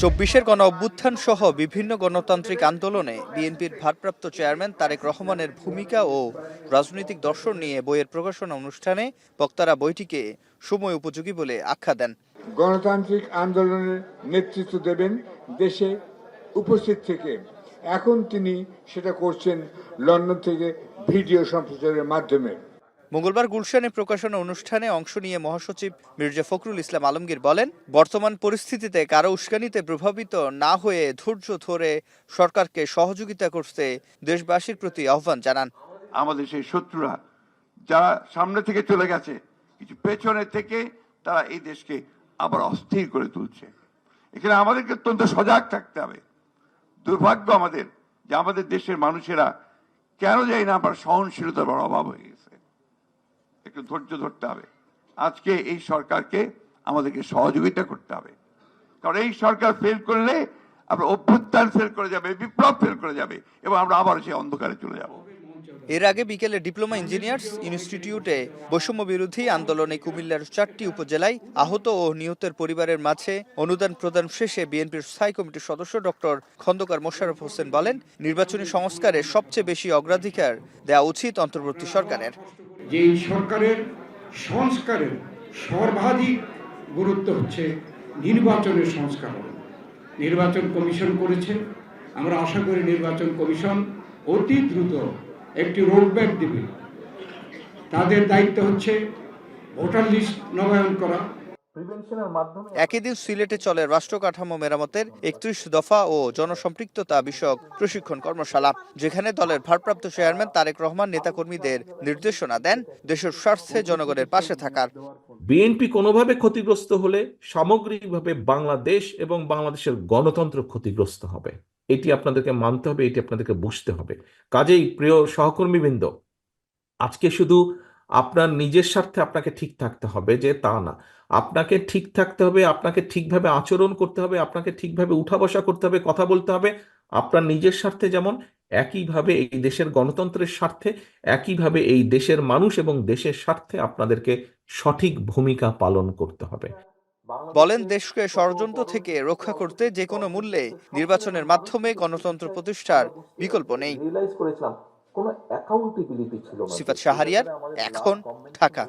চব্বিশের গণ অভ্যুত্থান সহ বিভিন্ন গণতান্ত্রিক আন্দোলনে বিএনপির ভারপ্রাপ্ত চেয়ারম্যান তারেক রহমানের ভূমিকা ও রাজনৈতিক দর্শন নিয়ে বইয়ের প্রকাশনা অনুষ্ঠানে বক্তারা বইটিকে সময় উপযোগী বলে আখ্যা দেন। গণতান্ত্রিক আন্দোলনের নেতৃত্ব দেবেন দেশে উপস্থিত থেকে। এখন তিনি সেটা করছেন লন্ডন থেকে ভিডিও সম্প্রচারের মাধ্যমে। মঙ্গলবার গুলশানে প্রকাশনা অনুষ্ঠানে অংশ নিয়ে মহাসচিব মির্জা ফখরুল ইসলাম আলমগীর বলেন, বর্তমান পরিস্থিতিতে কারো উস্কানিতে প্রভাবিত না হয়ে ধৈর্য ধরে সরকারকে সহযোগিতা করতে দেশবাসীর প্রতি আহ্বান জানান। আমাদের সেই শত্রুরা যারা সামনে থেকে চলে গেছে, কিছু পেছনে থেকে তারা এই দেশকে আবার অস্থির করে তুলছে। এখানে আমাদেরকে অত্যন্ত সজাগ থাকতে হবে। দুর্ভাগ্য আমাদের যে আমাদের দেশের মানুষেরা কেন জানি না আবার সহনশীলতার বড় অভাব হয়ে গেছে। একটু ধৈর্য ধরতে হবে। আজকে এই সরকারকে আমাদেরকে সহযোগিতা করতে হবে, কারণ এই সরকার ফেল করলে আমরা অভ্যুত্থান ফেল করে যাবে, বিপ্লব ফেল করে যাবে এবং আমরা আবার সেই অন্ধকারে চলে যাব। এর আগে বিকেলে ডিপ্লোমা ইঞ্জিনিয়ার্স ইনস্টিটিউটে বৈষম্য বিরোধী আন্দোলনে কুমিল্লার 4টি উপজেলায় আহত ও নিহতের পরিবারের মাঝে অনুদান প্রদান শেষে বিএনপির স্থায়ী কমিটির সদস্য ডক্টর খন্দকার মোশাররফ হোসেন বলেন, নির্বাচনী সংস্কারে সবচেয়ে বেশি অগ্রাধিকার দেওয়া উচিত অন্তর্বর্তী সরকারের। যে সরকারের সংস্কারের সর্বাধিক গুরুত্ব হচ্ছে নির্বাচনের সংস্কার। নির্বাচন কমিশন করেছে, আমরা আশা করি নির্বাচন কমিশন অতি দ্রুত একটি রোডম্যাপ দেবে। তাদের দায়িত্ব হচ্ছে ভোটার লিস্ট নবায়ন করা। একই দিন সিলেটে চলে রাষ্ট্র কাঠামো মেরামতের 31 দফা ও জনসম্পৃক্ততা বিষয়ক প্রশিক্ষণ কর্মশালা, যেখানে দলের ভারপ্রাপ্ত চেয়ারম্যান তারেক রহমান নেতাকর্মীদের নির্দেশনা দেন দেশের স্বার্থে জনগণের পাশে থাকার। বিএনপি কোনোভাবে ক্ষতিগ্রস্ত হলে সামগ্রিকভাবে বাংলাদেশ এবং বাংলাদেশের গণতন্ত্র ক্ষতিগ্রস্ত হবে। এটি আপনাদেরকে মানতে হবে, এটি আপনাদেরকে বুঝতে হবে। কাজেই প্রিয় সহকর্মীবৃন্দ, আজকে শুধু আপনার নিজের স্বার্থে আপনাকে ঠিক থাকতে হবে যে তা না, আপনাকে ঠিক থাকতে হবে, আপনাকে ঠিকভাবে আচরণ করতে হবে, আপনাকে ঠিকভাবে উঠা বসা করতে হবে, কথা বলতে হবে আপনার নিজের স্বার্থে, যেমন একইভাবে এই দেশের গণতন্ত্রের স্বার্থে, একইভাবে এই দেশের মানুষ এবং দেশের স্বার্থে আপনাদেরকে সঠিক ভূমিকা পালন করতে হবে। বলেন, দেশকে ষড়যন্ত্র থেকে রক্ষা করতে যে কোনো মূল্যে নির্বাচনের মাধ্যমে গণতন্ত্র প্রতিষ্ঠার বিকল্প নেই। কোনো অ্যাকাউন্টেবিলিটি ছিল না। সিফাত শাহরিয়ার, এখন, ঢাকা।